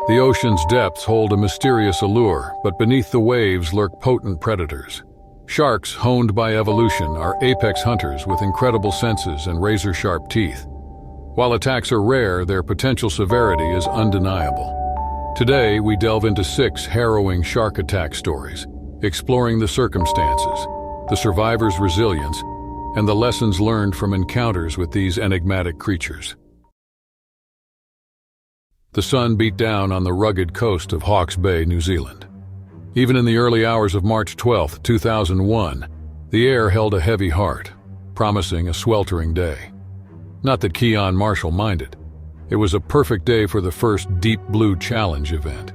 The ocean's depths hold a mysterious allure, but beneath the waves lurk potent predators. Sharks, honed by evolution, are apex hunters with incredible senses and razor-sharp teeth. While attacks are rare, their potential severity is undeniable. Today, we delve into 6 harrowing shark attack stories, exploring the circumstances, the survivors' resilience, and the lessons learned from encounters with these enigmatic creatures. The sun beat down on the rugged coast of Hawke's Bay, New Zealand. Even in the early hours of March 12, 2001, the air held a heavy heart, promising a sweltering day. Not that Keon Marshall minded. It was a perfect day for the first Deep Blue Challenge event,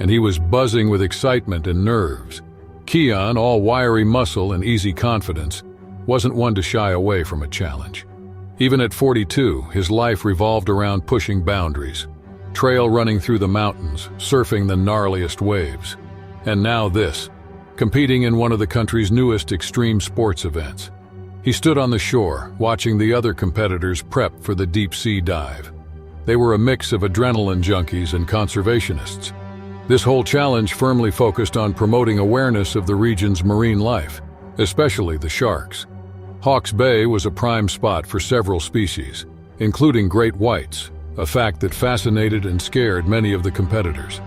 and he was buzzing with excitement and nerves. Keon, all wiry muscle and easy confidence, wasn't one to shy away from a challenge. Even at 42, his life revolved around pushing boundaries, trail running through the mountains, surfing the gnarliest waves. And now this, competing in one of the country's newest extreme sports events. He stood on the shore, watching the other competitors prep for the deep-sea dive. They were a mix of adrenaline junkies and conservationists. This whole challenge firmly focused on promoting awareness of the region's marine life, especially the sharks. Hawke's Bay was a prime spot for several species, including great whites, a fact that fascinated and scared many of the competitors.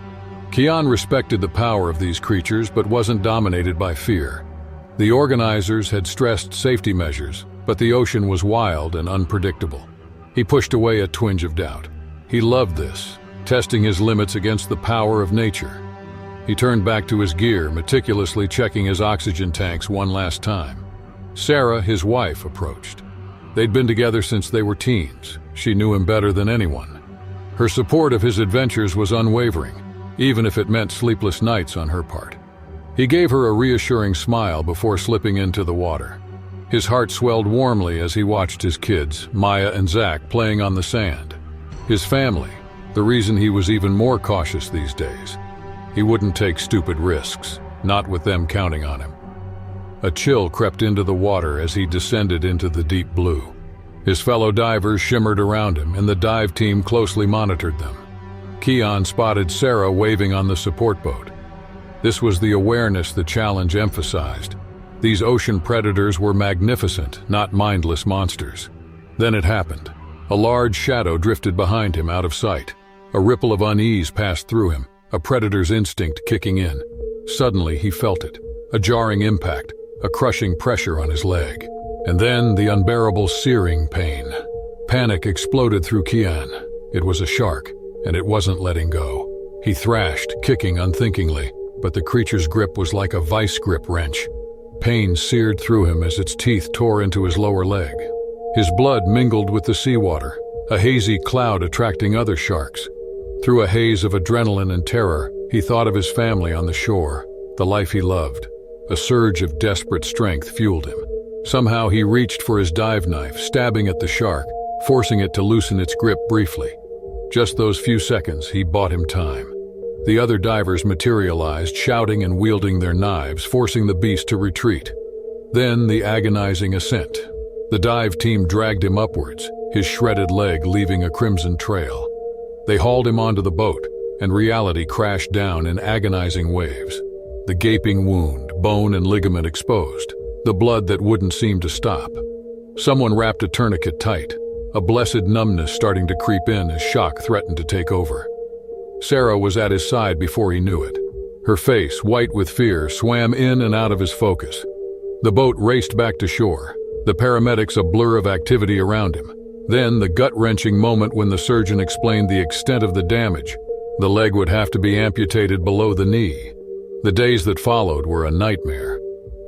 Keon respected the power of these creatures but wasn't dominated by fear. The organizers had stressed safety measures, but the ocean was wild and unpredictable. He pushed away a twinge of doubt. He loved this, testing his limits against the power of nature. He turned back to his gear, meticulously checking his oxygen tanks one last time. Sarah, his wife, approached. They'd been together since they were teens. She knew him better than anyone. Her support of his adventures was unwavering, even if it meant sleepless nights on her part. He gave her a reassuring smile before slipping into the water. His heart swelled warmly as he watched his kids, Maya and Zach, playing on the sand. His family, the reason he was even more cautious these days. He wouldn't take stupid risks, not with them counting on him. A chill crept into the water as he descended into the deep blue. His fellow divers shimmered around him, and the dive team closely monitored them. Keon spotted Sarah waving on the support boat. This was the awareness the challenge emphasized. These ocean predators were magnificent, not mindless monsters. Then it happened. A large shadow drifted behind him out of sight. A ripple of unease passed through him, a predator's instinct kicking in. Suddenly he felt it, a jarring impact, a crushing pressure on his leg. And then the unbearable searing pain. Panic exploded through Keon. It was a shark, and it wasn't letting go. He thrashed, kicking unthinkingly, but the creature's grip was like a vice grip wrench. Pain seared through him as its teeth tore into his lower leg. His blood mingled with the seawater, a hazy cloud attracting other sharks. Through a haze of adrenaline and terror, he thought of his family on the shore, the life he loved. A surge of desperate strength fueled him. Somehow he reached for his dive knife, stabbing at the shark, forcing it to loosen its grip briefly. Just those few seconds, he bought him time. The other divers materialized, shouting and wielding their knives, forcing the beast to retreat. Then the agonizing ascent. The dive team dragged him upwards, his shredded leg leaving a crimson trail. They hauled him onto the boat, and reality crashed down in agonizing waves. The gaping wound, bone and ligament exposed, the blood that wouldn't seem to stop. Someone wrapped a tourniquet tight, a blessed numbness starting to creep in as shock threatened to take over. Sarah was at his side before he knew it. Her face, white with fear, swam in and out of his focus. The boat raced back to shore, the paramedics a blur of activity around him. Then the gut-wrenching moment when the surgeon explained the extent of the damage. The leg would have to be amputated below the knee. The days that followed were a nightmare.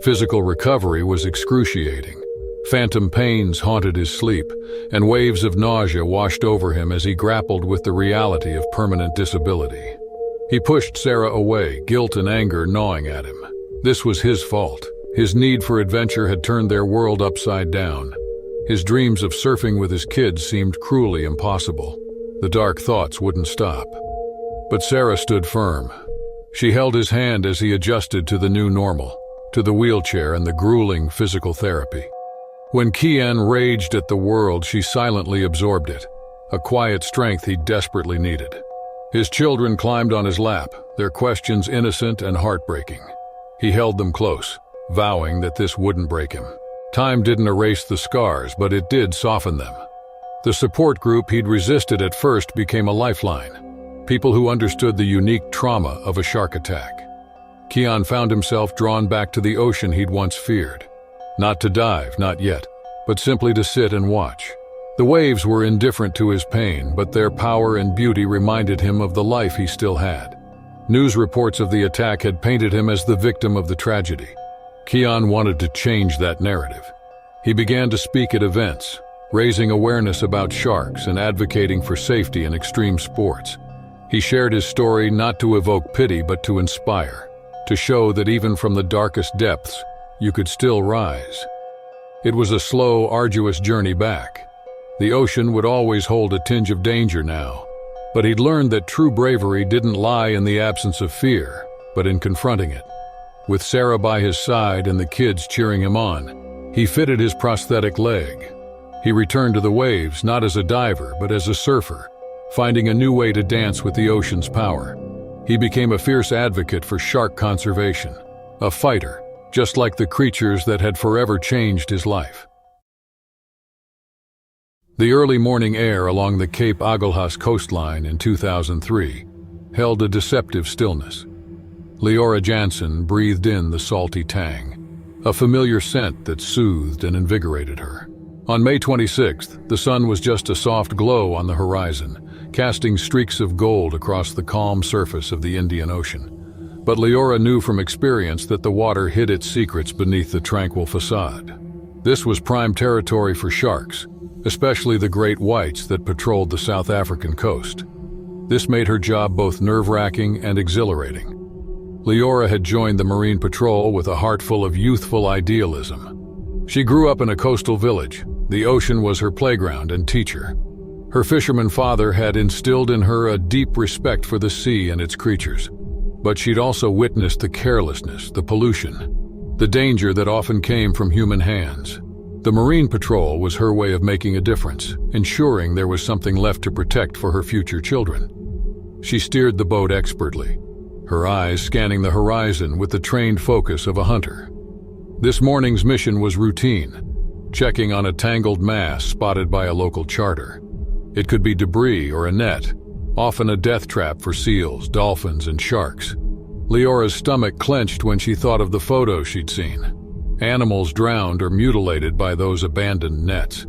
Physical recovery was excruciating. Phantom pains haunted his sleep, and waves of nausea washed over him as he grappled with the reality of permanent disability. He pushed Sarah away, guilt and anger gnawing at him. This was his fault. His need for adventure had turned their world upside down. His dreams of surfing with his kids seemed cruelly impossible. The dark thoughts wouldn't stop. But Sarah stood firm. She held his hand as he adjusted to the new normal, to the wheelchair and the grueling physical therapy. When Keon raged at the world, she silently absorbed it, a quiet strength he desperately needed. His children climbed on his lap, their questions innocent and heartbreaking. He held them close, vowing that this wouldn't break him. Time didn't erase the scars, but it did soften them. The support group he'd resisted at first became a lifeline. People who understood the unique trauma of a shark attack. Keon found himself drawn back to the ocean he'd once feared. Not to dive, not yet, but simply to sit and watch. The waves were indifferent to his pain, but their power and beauty reminded him of the life he still had. News reports of the attack had painted him as the victim of the tragedy. Keon wanted to change that narrative. He began to speak at events, raising awareness about sharks and advocating for safety in extreme sports. He shared his story not to evoke pity but to inspire, to show that even from the darkest depths, you could still rise. It was a slow, arduous journey back. The ocean would always hold a tinge of danger now, but he'd learned that true bravery didn't lie in the absence of fear, but in confronting it. With Sarah by his side and the kids cheering him on, he fitted his prosthetic leg. He returned to the waves not as a diver but as a surfer, finding a new way to dance with the ocean's power. He became a fierce advocate for shark conservation, a fighter, just like the creatures that had forever changed his life. The early morning air along the Cape Agulhas coastline in 2003 held a deceptive stillness. Leora Jansen breathed in the salty tang, a familiar scent that soothed and invigorated her. On May 26th, the sun was just a soft glow on the horizon, casting streaks of gold across the calm surface of the Indian Ocean. But Leora knew from experience that the water hid its secrets beneath the tranquil facade. This was prime territory for sharks, especially the great whites that patrolled the South African coast. This made her job both nerve-wracking and exhilarating. Leora had joined the Marine Patrol with a heart full of youthful idealism. She grew up in a coastal village. The ocean was her playground and teacher. Her fisherman father had instilled in her a deep respect for the sea and its creatures. But she'd also witnessed the carelessness, the pollution, the danger that often came from human hands. The Marine Patrol was her way of making a difference, ensuring there was something left to protect for her future children. She steered the boat expertly, her eyes scanning the horizon with the trained focus of a hunter. This morning's mission was routine, checking on a tangled mass spotted by a local charter. It could be debris or a net, often a death trap for seals, dolphins, and sharks. Leora's stomach clenched when she thought of the photos she'd seen. Animals drowned or mutilated by those abandoned nets.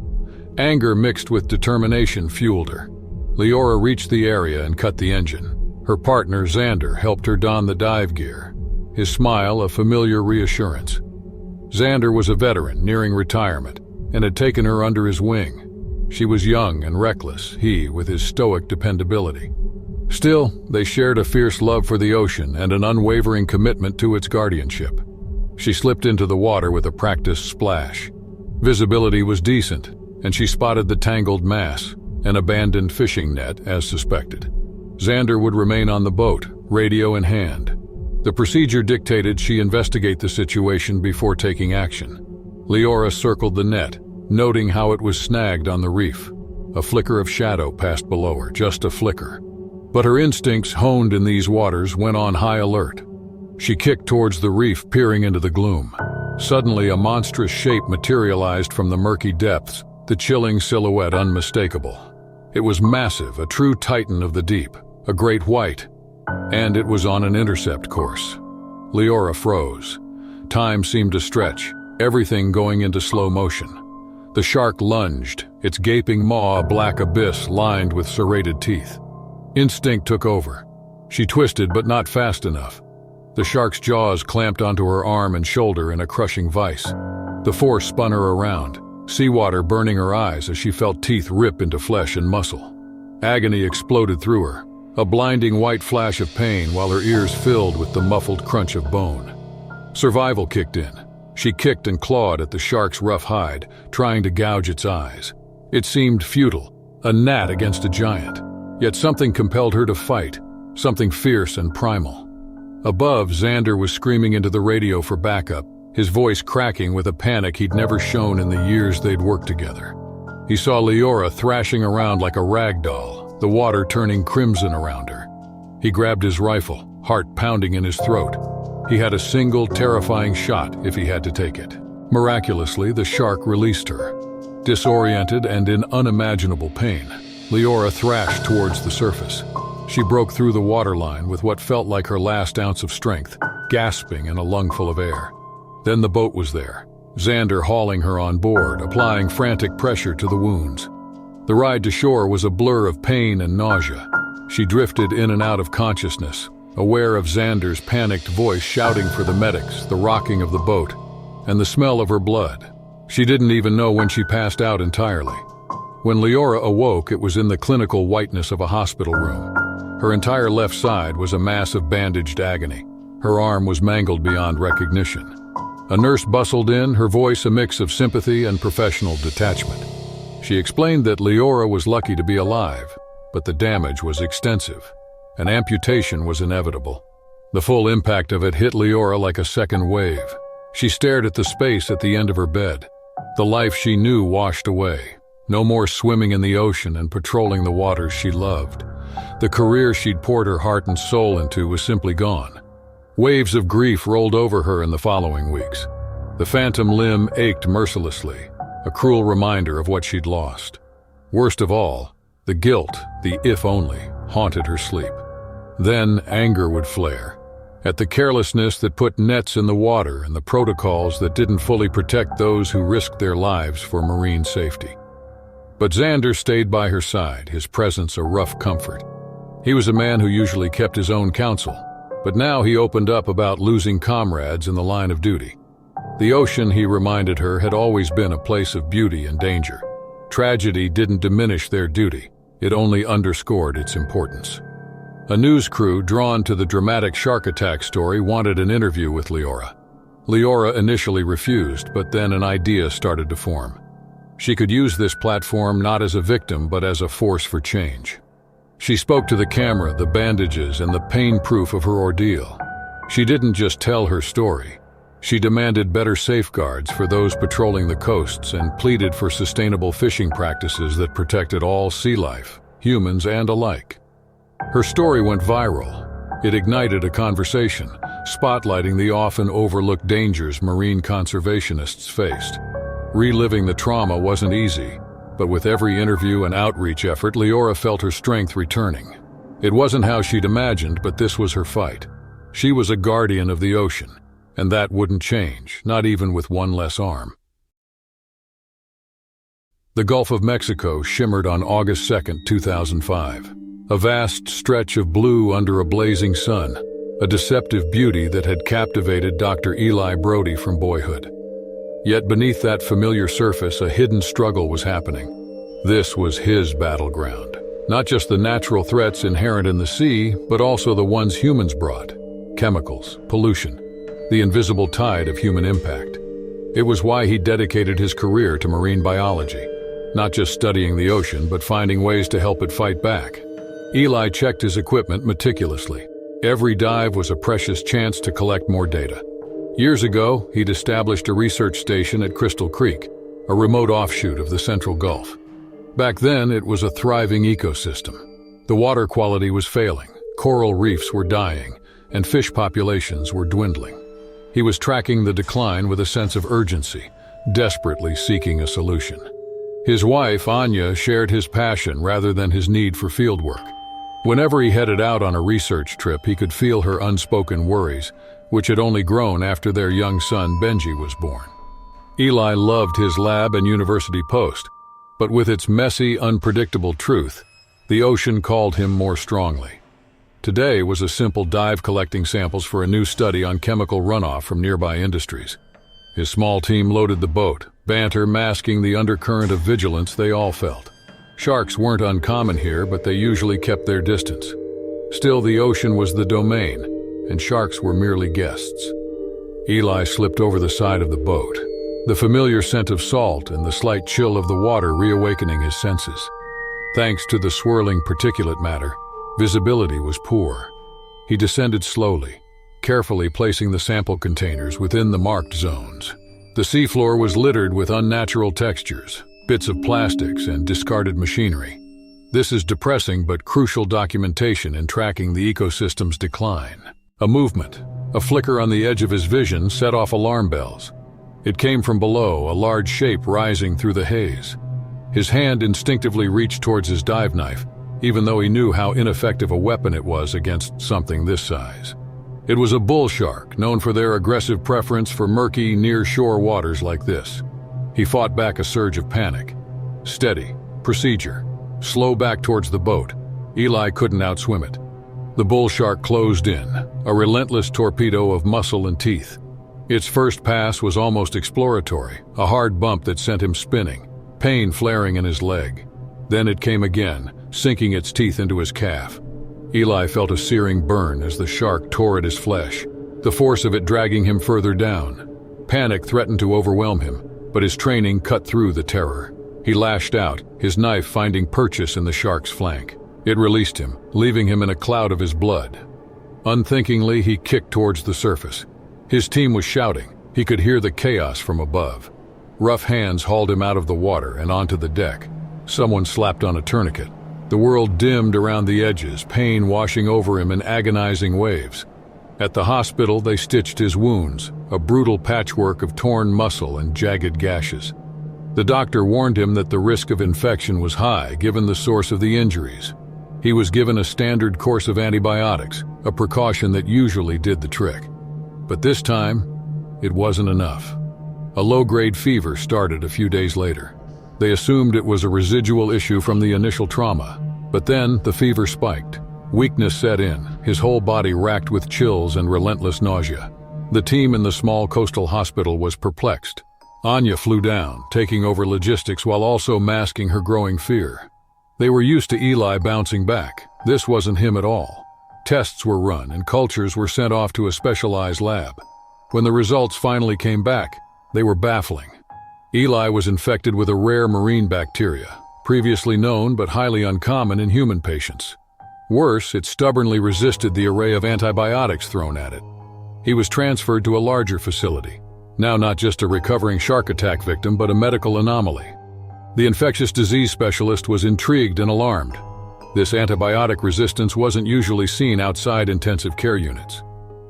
Anger mixed with determination fueled her. Leora reached the area and cut the engine. Her partner, Xander, helped her don the dive gear, his smile a familiar reassurance. Xander was a veteran nearing retirement and had taken her under his wing. She was young and reckless, he with his stoic dependability. Still, they shared a fierce love for the ocean and an unwavering commitment to its guardianship. She slipped into the water with a practiced splash. Visibility was decent, and she spotted the tangled mass, an abandoned fishing net as suspected. Xander would remain on the boat, radio in hand. The procedure dictated she investigate the situation before taking action. Leora circled the net, noting how it was snagged on the reef. A flicker of shadow passed below her, just a flicker. But her instincts, honed in these waters, went on high alert. She kicked towards the reef, peering into the gloom. Suddenly, a monstrous shape materialized from the murky depths, the chilling silhouette unmistakable. It was massive, a true titan of the deep, a great white, and it was on an intercept course. Leora froze. Time seemed to stretch, everything going into slow motion. The shark lunged, its gaping maw a black abyss lined with serrated teeth. Instinct took over. She twisted, but not fast enough. The shark's jaws clamped onto her arm and shoulder in a crushing vice. The force spun her around, seawater burning her eyes as she felt teeth rip into flesh and muscle. Agony exploded through her, a blinding white flash of pain while her ears filled with the muffled crunch of bone. Survival kicked in. She kicked and clawed at the shark's rough hide, trying to gouge its eyes. It seemed futile, a gnat against a giant. Yet something compelled her to fight, something fierce and primal. Above, Xander was screaming into the radio for backup, his voice cracking with a panic he'd never shown in the years they'd worked together. He saw Leora thrashing around like a rag doll, the water turning crimson around her. He grabbed his rifle, heart pounding in his throat. He had a single terrifying shot if he had to take it. Miraculously, the shark released her. Disoriented and in unimaginable pain, Leora thrashed towards the surface. She broke through the waterline with what felt like her last ounce of strength, gasping in a lungful of air. Then the boat was there, Xander hauling her on board, applying frantic pressure to the wounds. The ride to shore was a blur of pain and nausea. She drifted in and out of consciousness, aware of Xander's panicked voice shouting for the medics, the rocking of the boat, and the smell of her blood. She didn't even know when she passed out entirely. When Leora awoke, it was in the clinical whiteness of a hospital room. Her entire left side was a mass of bandaged agony. Her arm was mangled beyond recognition. A nurse bustled in, her voice a mix of sympathy and professional detachment. She explained that Leora was lucky to be alive, but the damage was extensive. An amputation was inevitable. The full impact of it hit Leora like a second wave. She stared at the space at the end of her bed. The life she knew washed away. No more swimming in the ocean and patrolling the waters she loved. The career she'd poured her heart and soul into was simply gone. Waves of grief rolled over her in the following weeks. The phantom limb ached mercilessly, a cruel reminder of what she'd lost. Worst of all, the guilt, the if only, haunted her sleep. Then anger would flare, at the carelessness that put nets in the water and the protocols that didn't fully protect those who risked their lives for marine safety. But Xander stayed by her side, his presence a rough comfort. He was a man who usually kept his own counsel, but now he opened up about losing comrades in the line of duty. The ocean, he reminded her, had always been a place of beauty and danger. Tragedy didn't diminish their duty, it only underscored its importance. A news crew drawn to the dramatic shark attack story wanted an interview with Leora. Leora initially refused, but then an idea started to form. She could use this platform not as a victim, but as a force for change. She spoke to the camera, the bandages, and the pain proof of her ordeal. She didn't just tell her story. She demanded better safeguards for those patrolling the coasts and pleaded for sustainable fishing practices that protected all sea life, humans and alike. Her story went viral. It ignited a conversation, spotlighting the often overlooked dangers marine conservationists faced. Reliving the trauma wasn't easy, but with every interview and outreach effort, Leora felt her strength returning. It wasn't how she'd imagined, but this was her fight. She was a guardian of the ocean, and that wouldn't change, not even with one less arm. The Gulf of Mexico shimmered on August 2, 2005. A vast stretch of blue under a blazing sun, a deceptive beauty that had captivated Dr. Eli Brody from boyhood. Yet beneath that familiar surface, a hidden struggle was happening. This was his battleground. Not just the natural threats inherent in the sea, but also the ones humans brought. Chemicals, pollution, the invisible tide of human impact. It was why he dedicated his career to marine biology. Not just studying the ocean, but finding ways to help it fight back. Eli checked his equipment meticulously. Every dive was a precious chance to collect more data. Years ago, he'd established a research station at Crystal Creek, a remote offshoot of the Central Gulf. Back then, it was a thriving ecosystem. The water quality was failing, coral reefs were dying, and fish populations were dwindling. He was tracking the decline with a sense of urgency, desperately seeking a solution. His wife, Anya, shared his passion rather than his need for fieldwork. Whenever he headed out on a research trip, he could feel her unspoken worries, which had only grown after their young son Benji was born. Eli loved his lab and university post, but with its messy, unpredictable truth, the ocean called him more strongly. Today was a simple dive collecting samples for a new study on chemical runoff from nearby industries. His small team loaded the boat, banter masking the undercurrent of vigilance they all felt. Sharks weren't uncommon here, but they usually kept their distance. Still, the ocean was the domain, and sharks were merely guests. Eli slipped over the side of the boat, the familiar scent of salt and the slight chill of the water reawakening his senses. Thanks to the swirling particulate matter, visibility was poor. He descended slowly, carefully placing the sample containers within the marked zones. The seafloor was littered with unnatural textures, bits of plastics and discarded machinery. This is depressing but crucial documentation in tracking the ecosystem's decline. A movement, a flicker on the edge of his vision set off alarm bells. It came from below, a large shape rising through the haze. His hand instinctively reached towards his dive knife, even though he knew how ineffective a weapon it was against something this size. It was a bull shark, known for their aggressive preference for murky, near-shore waters like this. He fought back a surge of panic. Steady, procedure, slow back towards the boat. Eli couldn't outswim it. The bull shark closed in, a relentless torpedo of muscle and teeth. Its first pass was almost exploratory, a hard bump that sent him spinning, pain flaring in his leg. Then it came again, sinking its teeth into his calf. Eli felt a searing burn as the shark tore at his flesh, the force of it dragging him further down. Panic threatened to overwhelm him, but his training cut through the terror. He lashed out, his knife finding purchase in the shark's flank. It released him, leaving him in a cloud of his blood. Unthinkingly, he kicked towards the surface. His team was shouting. He could hear the chaos from above. Rough hands hauled him out of the water and onto the deck. Someone slapped on a tourniquet. The world dimmed around the edges, pain washing over him in agonizing waves. At the hospital, they stitched his wounds, a brutal patchwork of torn muscle and jagged gashes. The doctor warned him that the risk of infection was high given the source of the injuries. He was given a standard course of antibiotics, a precaution that usually did the trick. But this time, it wasn't enough. A low-grade fever started a few days later. They assumed it was a residual issue from the initial trauma, but then the fever spiked. Weakness set in, his whole body racked with chills and relentless nausea. The team in the small coastal hospital was perplexed. Anya flew down, taking over logistics while also masking her growing fear. They were used to Eli bouncing back. This wasn't him at all. Tests were run and cultures were sent off to a specialized lab. When the results finally came back, they were baffling. Eli was infected with a rare marine bacteria, previously known but highly uncommon in human patients. Worse, it stubbornly resisted the array of antibiotics thrown at it. He was transferred to a larger facility, now not just a recovering shark attack victim but a medical anomaly. The infectious disease specialist was intrigued and alarmed. This antibiotic resistance wasn't usually seen outside intensive care units.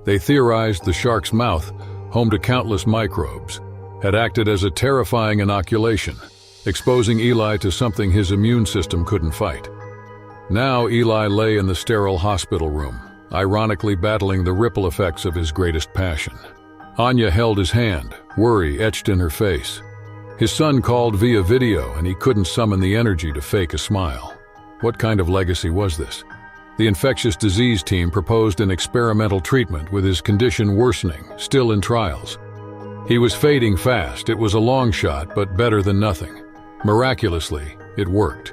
They theorized the shark's mouth, home to countless microbes, had acted as a terrifying inoculation, exposing Eli to something his immune system couldn't fight. Now Eli lay in the sterile hospital room, ironically battling the ripple effects of his greatest passion. Anya held his hand, worry etched in her face. His son called via video and he couldn't summon the energy to fake a smile. What kind of legacy was this? The infectious disease team proposed an experimental treatment with his condition worsening, still in trials. He was fading fast. It was a long shot, but better than nothing. Miraculously, it worked.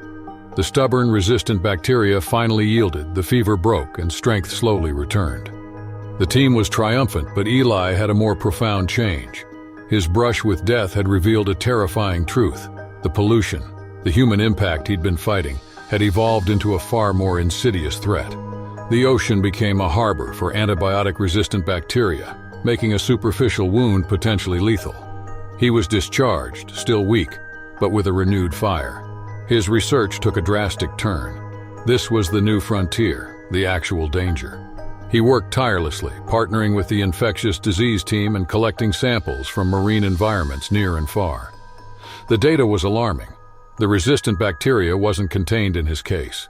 The stubborn, resistant bacteria finally yielded, the fever broke, and strength slowly returned. The team was triumphant, but Eli had a more profound change. His brush with death had revealed a terrifying truth. The pollution, the human impact he'd been fighting, had evolved into a far more insidious threat. The ocean became a harbor for antibiotic-resistant bacteria, making a superficial wound potentially lethal. He was discharged, still weak, but with a renewed fire. His research took a drastic turn. This was the new frontier, the actual danger. He worked tirelessly, partnering with the infectious disease team and collecting samples from marine environments near and far. The data was alarming. The resistant bacteria wasn't contained in his case.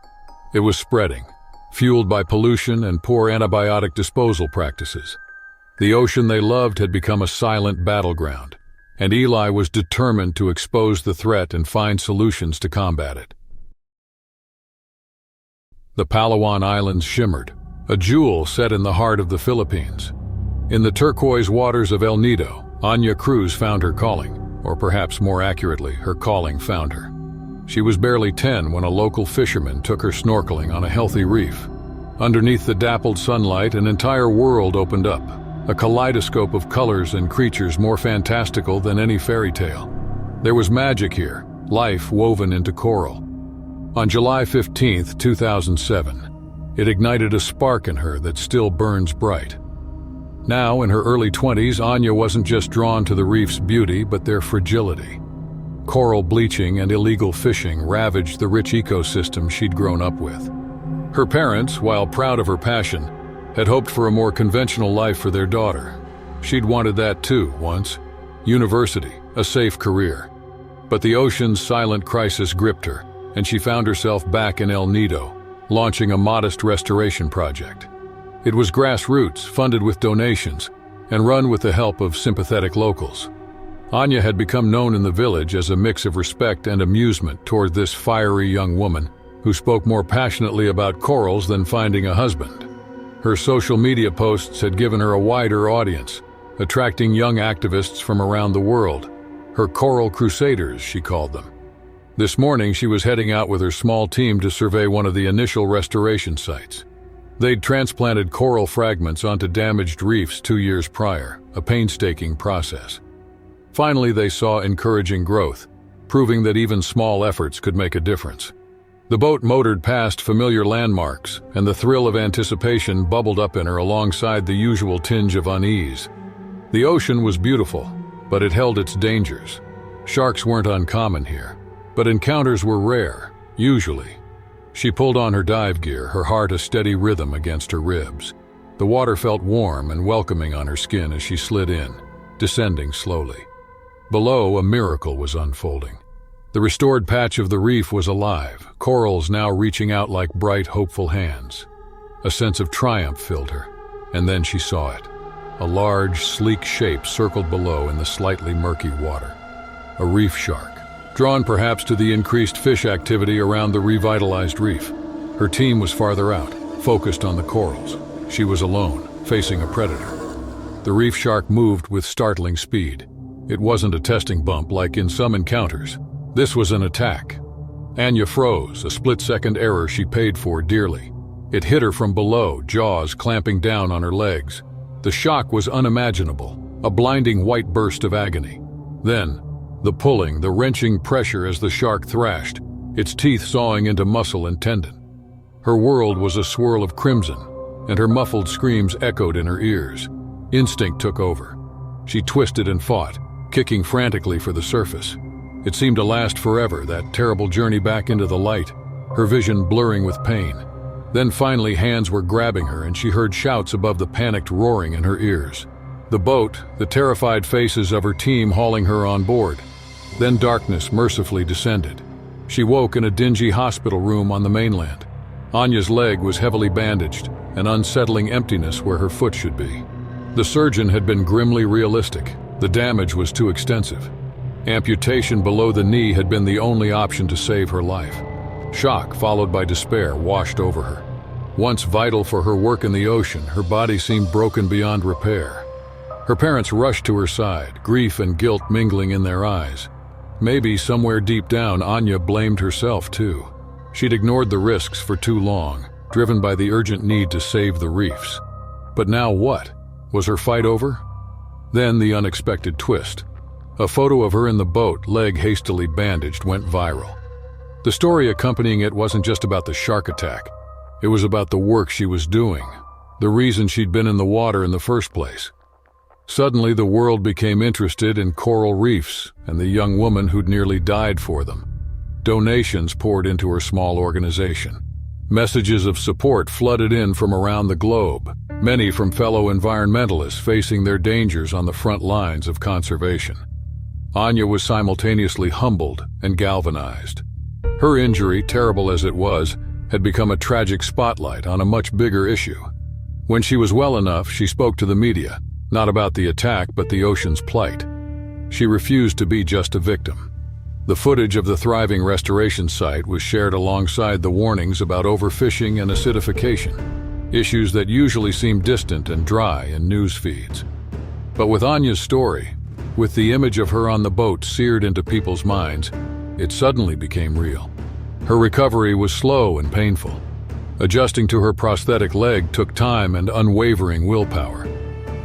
It was spreading, fueled by pollution and poor antibiotic disposal practices. The ocean they loved had become a silent battleground, and Eli was determined to expose the threat and find solutions to combat it. The Palawan Islands shimmered, a jewel set in the heart of the Philippines. In the turquoise waters of El Nido, Anya Cruz found her calling, or perhaps more accurately, her calling found her. She was barely 10 when a local fisherman took her snorkeling on a healthy reef. Underneath the dappled sunlight, an entire world opened up, a kaleidoscope of colors and creatures more fantastical than any fairy tale. There was magic here, life woven into coral. On July 15, 2007, it ignited a spark in her that still burns bright. Now, in her early 20s, Anya wasn't just drawn to the reef's beauty, but their fragility. Coral bleaching and illegal fishing ravaged the rich ecosystem she'd grown up with. Her parents, while proud of her passion, had hoped for a more conventional life for their daughter. She'd wanted that too, once. University, a safe career. But the ocean's silent crisis gripped her, and she found herself back in El Nido, launching a modest restoration project. It was grassroots, funded with donations, and run with the help of sympathetic locals. Anya had become known in the village as a mix of respect and amusement toward this fiery young woman who spoke more passionately about corals than finding a husband. Her social media posts had given her a wider audience, attracting young activists from around the world. Her coral crusaders, she called them. This morning, she was heading out with her small team to survey one of the initial restoration sites. They'd transplanted coral fragments onto damaged reefs 2 years prior, a painstaking process. Finally, they saw encouraging growth, proving that even small efforts could make a difference. The boat motored past familiar landmarks, and the thrill of anticipation bubbled up in her alongside the usual tinge of unease. The ocean was beautiful, but it held its dangers. Sharks weren't uncommon here, but encounters were rare, usually. She pulled on her dive gear, her heart a steady rhythm against her ribs. The water felt warm and welcoming on her skin as she slid in, descending slowly. Below, a miracle was unfolding. The restored patch of the reef was alive, corals now reaching out like bright, hopeful hands. A sense of triumph filled her, and then she saw it. A large, sleek shape circled below in the slightly murky water. A reef shark, drawn perhaps to the increased fish activity around the revitalized reef. Her team was farther out, focused on the corals. She was alone, facing a predator. The reef shark moved with startling speed. It wasn't a testing bump like in some encounters. This was an attack. Anya froze, a split-second error she paid for dearly. It hit her from below, jaws clamping down on her legs. The shock was unimaginable, a blinding white burst of agony. Then, the pulling, the wrenching pressure as the shark thrashed, its teeth sawing into muscle and tendon. Her world was a swirl of crimson, and her muffled screams echoed in her ears. Instinct took over. She twisted and fought, kicking frantically for the surface. It seemed to last forever, that terrible journey back into the light, her vision blurring with pain. Then finally hands were grabbing her and she heard shouts above the panicked roaring in her ears. The boat, the terrified faces of her team hauling her on board. Then darkness mercifully descended. She woke in a dingy hospital room on the mainland. Anya's leg was heavily bandaged, an unsettling emptiness where her foot should be. The surgeon had been grimly realistic. The damage was too extensive. Amputation below the knee had been the only option to save her life. Shock, followed by despair, washed over her. Once vital for her work in the ocean, her body seemed broken beyond repair. Her parents rushed to her side, grief and guilt mingling in their eyes. Maybe somewhere deep down, Anya blamed herself too. She'd ignored the risks for too long, driven by the urgent need to save the reefs. But now what? Was her fight over? Then the unexpected twist. A photo of her in the boat, leg hastily bandaged, went viral. The story accompanying it wasn't just about the shark attack. It was about the work she was doing, the reason she'd been in the water in the first place. Suddenly, the world became interested in coral reefs and the young woman who'd nearly died for them. Donations poured into her small organization. Messages of support flooded in from around the globe, many from fellow environmentalists facing their dangers on the front lines of conservation. Anya was simultaneously humbled and galvanized. Her injury, terrible as it was, had become a tragic spotlight on a much bigger issue. When she was well enough, she spoke to the media, not about the attack but the ocean's plight. She refused to be just a victim. The footage of the thriving restoration site was shared alongside the warnings about overfishing and acidification, issues that usually seem distant and dry in news feeds. But with Anya's story, with the image of her on the boat seared into people's minds, it suddenly became real. Her recovery was slow and painful. Adjusting to her prosthetic leg took time and unwavering willpower.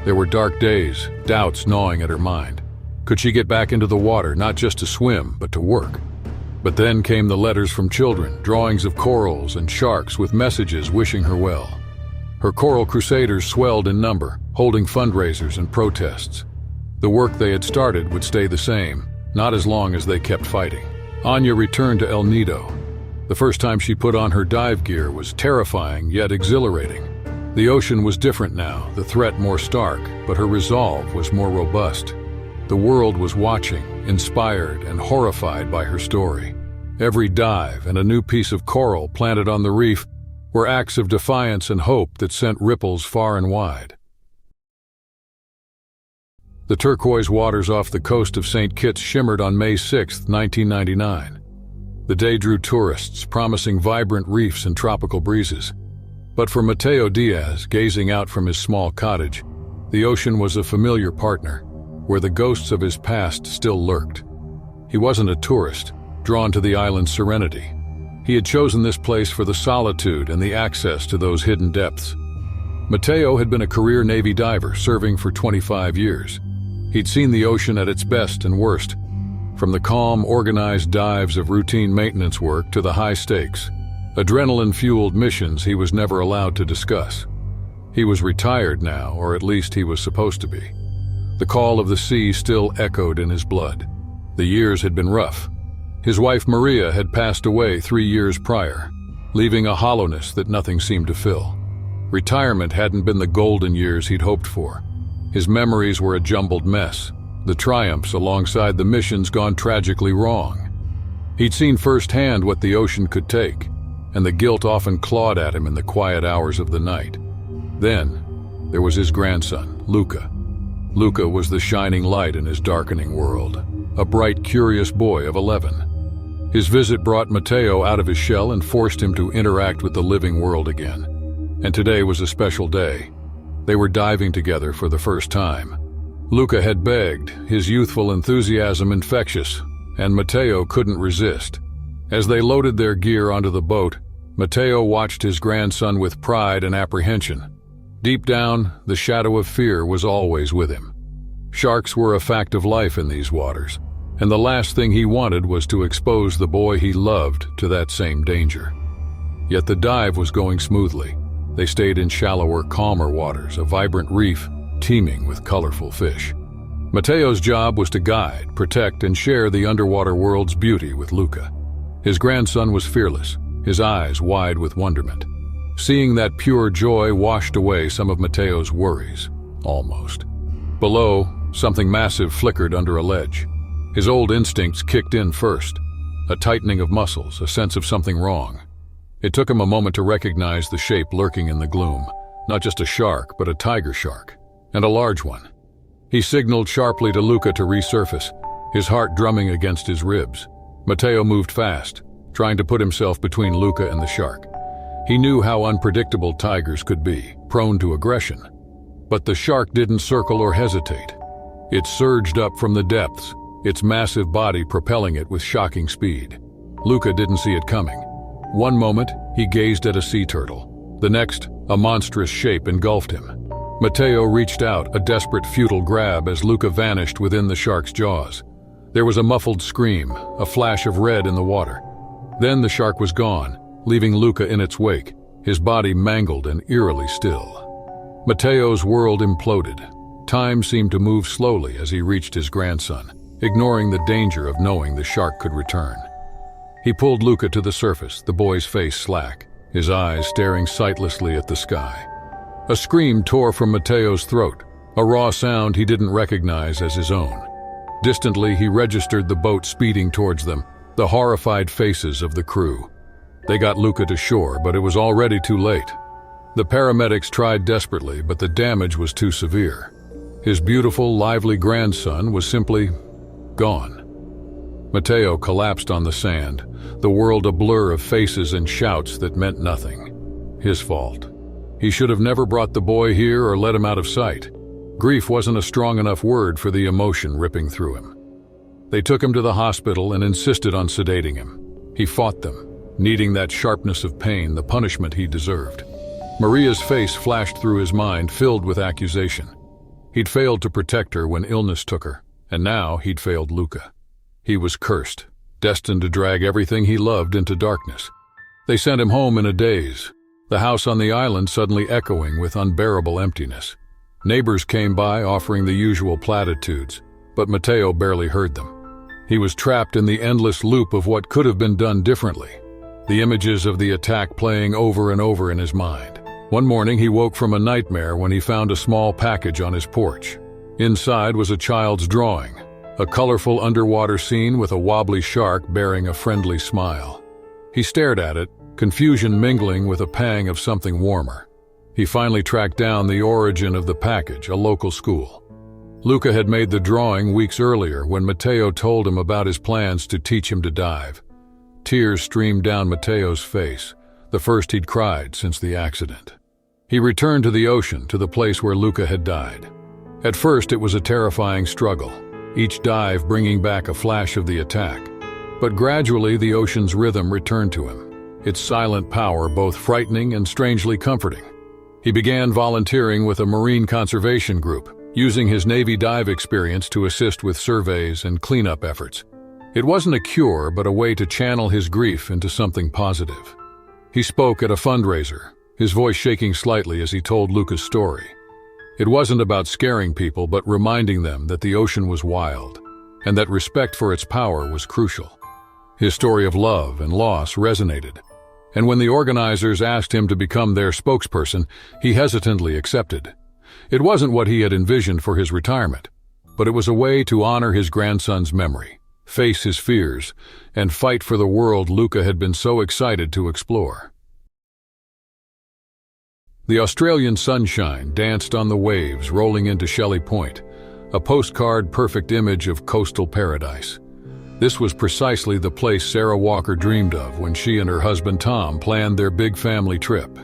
There were dark days, doubts gnawing at her mind. Could she get back into the water, not just to swim, but to work? But then came the letters from children, drawings of corals and sharks with messages wishing her well. Her coral crusaders swelled in number, holding fundraisers and protests. The work they had started would stay the same, Not as long as they kept fighting. Anya returned to El Nido. The first time she put on her dive gear was terrifying yet exhilarating. The ocean was different now, the threat more stark, but her resolve was more robust. The world was watching, inspired and horrified by her story. Every dive and a new piece of coral planted on the reef were acts of defiance and hope that sent ripples far and wide. The turquoise waters off the coast of St. Kitts shimmered on May 6, 1999. The day drew tourists, promising vibrant reefs and tropical breezes. But for Matteo Diaz, gazing out from his small cottage, the ocean was a familiar partner, where the ghosts of his past still lurked. He wasn't a tourist, drawn to the island's serenity. He had chosen this place for the solitude and the access to those hidden depths. Matteo had been a career Navy diver, serving for 25 years. He'd seen the ocean at its best and worst, from the calm, organized dives of routine maintenance work to the high-stakes, adrenaline-fueled missions he was never allowed to discuss. He was retired now, or at least he was supposed to be. The call of the sea still echoed in his blood. The years had been rough. His wife Maria had passed away 3 years prior, leaving a hollowness that nothing seemed to fill. Retirement hadn't been the golden years he'd hoped for. His memories were a jumbled mess, the triumphs alongside the missions gone tragically wrong. He'd seen firsthand what the ocean could take, and the guilt often clawed at him in the quiet hours of the night. Then, there was his grandson, Luca. Luca was the shining light in his darkening world, a bright, curious boy of 11. His visit brought Matteo out of his shell and forced him to interact with the living world again. And today was a special day. They were diving together for the first time. Luca had begged, his youthful enthusiasm infectious, and Matteo couldn't resist. As they loaded their gear onto the boat, Matteo watched his grandson with pride and apprehension. Deep down, the shadow of fear was always with him. Sharks were a fact of life in these waters, and the last thing he wanted was to expose the boy he loved to that same danger. Yet the dive was going smoothly. They stayed in shallower, calmer waters, a vibrant reef teeming with colorful fish. Matteo's job was to guide, protect, and share the underwater world's beauty with Luca. His grandson was fearless, his eyes wide with wonderment. Seeing that pure joy washed away some of Matteo's worries, almost. Below, something massive flickered under a ledge. His old instincts kicked in first. A tightening of muscles, a sense of something wrong. It took him a moment to recognize the shape lurking in the gloom. Not just a shark, but a tiger shark. And a large one. He signaled sharply to Luca to resurface, his heart drumming against his ribs. Matteo moved fast, trying to put himself between Luca and the shark. He knew how unpredictable tigers could be, prone to aggression. But the shark didn't circle or hesitate. It surged up from the depths, its massive body propelling it with shocking speed. Luca didn't see it coming. One moment, he gazed at a sea turtle. The next, a monstrous shape engulfed him. Matteo reached out, a desperate, futile grab as Luca vanished within the shark's jaws. There was a muffled scream, a flash of red in the water. Then the shark was gone, leaving Luca in its wake, his body mangled and eerily still. Matteo's world imploded. Time seemed to move slowly as he reached his grandson, ignoring the danger of knowing the shark could return. He pulled Luca to the surface, the boy's face slack, his eyes staring sightlessly at the sky. A scream tore from Matteo's throat, a raw sound he didn't recognize as his own. Distantly, he registered the boat speeding towards them, the horrified faces of the crew. They got Luca to shore, but it was already too late. The paramedics tried desperately, but the damage was too severe. His beautiful, lively grandson was simply gone. Matteo collapsed on the sand, the world a blur of faces and shouts that meant nothing. His fault. He should have never brought the boy here or let him out of sight. Grief wasn't a strong enough word for the emotion ripping through him. They took him to the hospital and insisted on sedating him. He fought them, needing that sharpness of pain, the punishment he deserved. Maria's face flashed through his mind, filled with accusation. He'd failed to protect her when illness took her, and now he'd failed Luca. He was cursed, destined to drag everything he loved into darkness. They sent him home in a daze, the house on the island suddenly echoing with unbearable emptiness. Neighbors came by offering the usual platitudes, but Matteo barely heard them. He was trapped in the endless loop of what could have been done differently, the images of the attack playing over and over in his mind. One morning he woke from a nightmare when he found a small package on his porch. Inside was a child's drawing, a colorful underwater scene with a wobbly shark bearing a friendly smile. He stared at it, confusion mingling with a pang of something warmer. He finally tracked down the origin of the package, a local school. Luca had made the drawing weeks earlier when Matteo told him about his plans to teach him to dive. Tears streamed down Matteo's face, the first he'd cried since the accident. He returned to the ocean, to the place where Luca had died. At first it was a terrifying struggle, each dive bringing back a flash of the attack. But gradually the ocean's rhythm returned to him, its silent power both frightening and strangely comforting. He began volunteering with a marine conservation group, using his Navy dive experience to assist with surveys and cleanup efforts. It wasn't a cure, but a way to channel his grief into something positive. He spoke at a fundraiser, his voice shaking slightly as he told Luca's story. It wasn't about scaring people, but reminding them that the ocean was wild, and that respect for its power was crucial. His story of love and loss resonated, and when the organizers asked him to become their spokesperson, he hesitantly accepted. It wasn't what he had envisioned for his retirement, but it was a way to honor his grandson's memory, face his fears, and fight for the world Luca had been so excited to explore. The Australian sunshine danced on the waves rolling into Shelley Point, a postcard-perfect image of coastal paradise. This was precisely the place Sarah Walker dreamed of when she and her husband Tom planned their big family trip.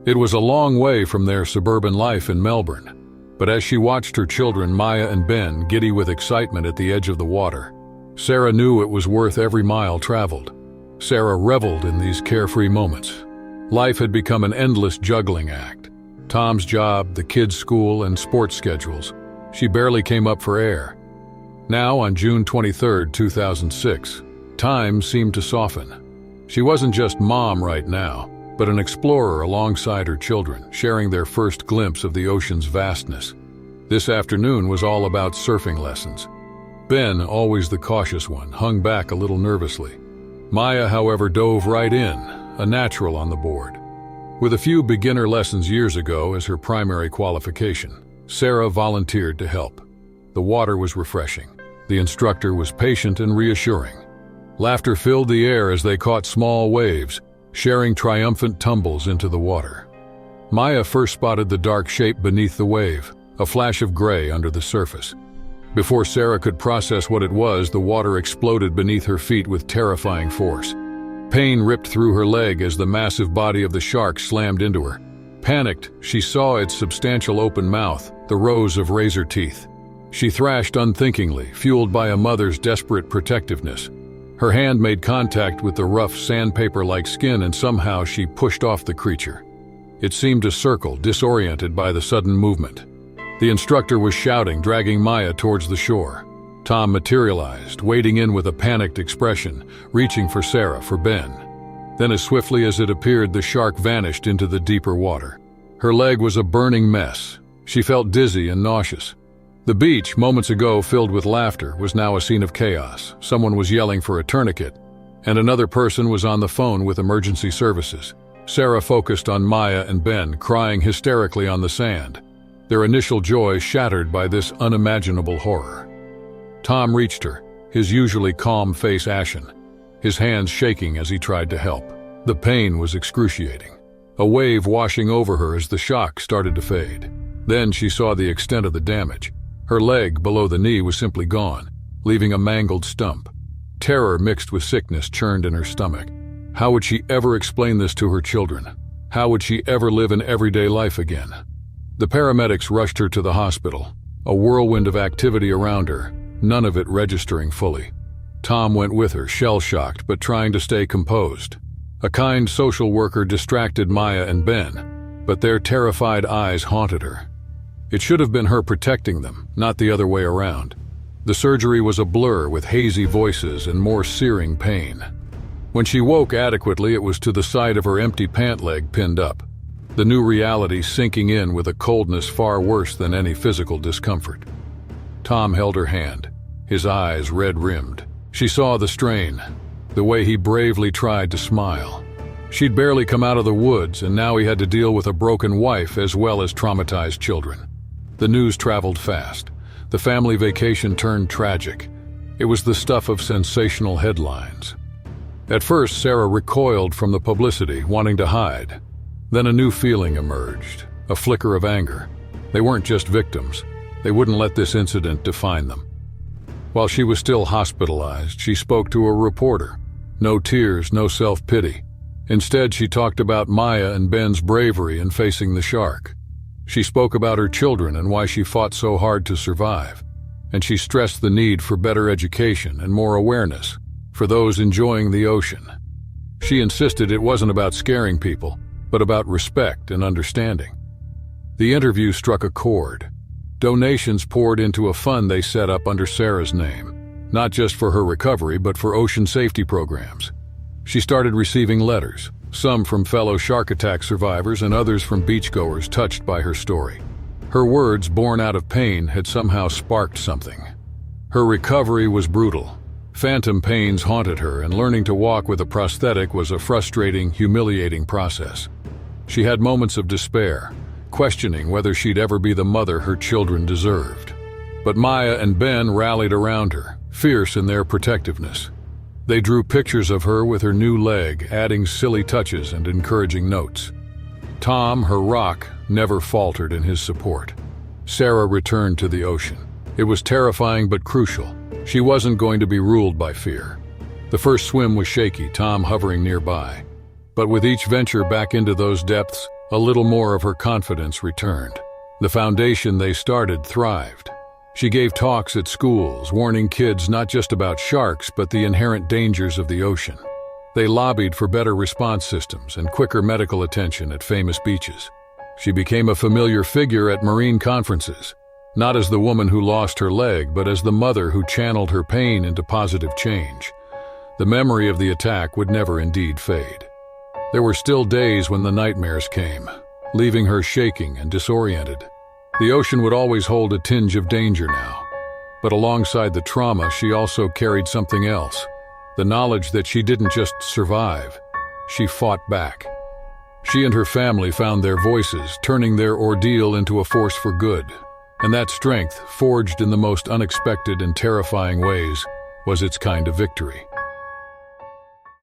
It was a long way from their suburban life in Melbourne, but as she watched her children Maya and Ben giddy with excitement at the edge of the water, Sarah knew it was worth every mile traveled. Sarah reveled in these carefree moments. Life had become an endless juggling act. Tom's job, the kids' school, and sports schedules. She barely came up for air. Now, on June 23, 2006, time seemed to soften. She wasn't just mom right now, but an explorer alongside her children, sharing their first glimpse of the ocean's vastness. This afternoon was all about surfing lessons. Ben, always the cautious one, hung back a little nervously. Maya, however, dove right in, a natural on the board. With a few beginner lessons years ago as her primary qualification, Sarah volunteered to help. The water was refreshing. The instructor was patient and reassuring. Laughter filled the air as they caught small waves, sharing triumphant tumbles into the water. Maya first spotted the dark shape beneath the wave, a flash of gray under the surface. Before Sarah could process what it was, the water exploded beneath her feet with terrifying force. Pain ripped through her leg as the massive body of the shark slammed into her. Panicked, she saw its substantial open mouth, the rows of razor teeth. She thrashed unthinkingly, fueled by a mother's desperate protectiveness. Her hand made contact with the rough sandpaper-like skin, and somehow she pushed off the creature. It seemed to circle, disoriented by the sudden movement. The instructor was shouting, dragging Maya towards the shore. Tom materialized, wading in with a panicked expression, reaching for Sarah, for Ben. Then as swiftly as it appeared, the shark vanished into the deeper water. Her leg was a burning mess. She felt dizzy and nauseous. The beach, moments ago filled with laughter, was now a scene of chaos. Someone was yelling for a tourniquet, and another person was on the phone with emergency services. Sarah focused on Maya and Ben, crying hysterically on the sand, their initial joy shattered by this unimaginable horror. Tom reached her, his usually calm face ashen, his hands shaking as he tried to help. The pain was excruciating, a wave washing over her as the shock started to fade. Then she saw the extent of the damage. Her leg below the knee was simply gone, leaving a mangled stump. Terror mixed with sickness churned in her stomach. How would she ever explain this to her children? How would she ever live an everyday life again? The paramedics rushed her to the hospital, a whirlwind of activity around her, none of it registering fully. Tom went with her, shell-shocked but trying to stay composed. A kind social worker distracted Maya and Ben, but their terrified eyes haunted her. It should have been her protecting them, not the other way around. The surgery was a blur with hazy voices and more searing pain. When she woke adequately, it was to the side of her empty pant leg pinned up, the new reality sinking in with a coldness far worse than any physical discomfort. Tom held her hand, his eyes red-rimmed. She saw the strain, the way he bravely tried to smile. She'd barely come out of the woods, and now he had to deal with a broken wife as well as traumatized children. The news traveled fast. The family vacation turned tragic. It was the stuff of sensational headlines. At first, Sarah recoiled from the publicity, wanting to hide. Then a new feeling emerged, a flicker of anger. They weren't just victims. They wouldn't let this incident define them. While she was still hospitalized, she spoke to a reporter. No tears, no self-pity. Instead, she talked about Maya and Ben's bravery in facing the shark. She spoke about her children and why she fought so hard to survive. And she stressed the need for better education and more awareness for those enjoying the ocean. She insisted it wasn't about scaring people, but about respect and understanding. The interview struck a chord. Donations poured into a fund they set up under Sarah's name, not just for her recovery, but for ocean safety programs. She started receiving letters, some from fellow shark attack survivors and others from beachgoers touched by her story. Her words, born out of pain, had somehow sparked something. Her recovery was brutal. Phantom pains haunted her, and learning to walk with a prosthetic was a frustrating, humiliating process. She had moments of despair, questioning whether she'd ever be the mother her children deserved. But Maya and Ben rallied around her, fierce in their protectiveness. They drew pictures of her with her new leg, adding silly touches and encouraging notes. Tom, her rock, never faltered in his support. Sarah returned to the ocean. It was terrifying but crucial. She wasn't going to be ruled by fear. The first swim was shaky, Tom hovering nearby. But with each venture back into those depths, a little more of her confidence returned. The foundation they started thrived. She gave talks at schools, warning kids not just about sharks, but the inherent dangers of the ocean. They lobbied for better response systems and quicker medical attention at famous beaches. She became a familiar figure at marine conferences, not as the woman who lost her leg, but as the mother who channeled her pain into positive change. The memory of the attack would never indeed fade. There were still days when the nightmares came, leaving her shaking and disoriented. The ocean would always hold a tinge of danger now. But alongside the trauma, she also carried something else. The knowledge that she didn't just survive, she fought back. She and her family found their voices, turning their ordeal into a force for good. And that strength, forged in the most unexpected and terrifying ways, was its kind of victory.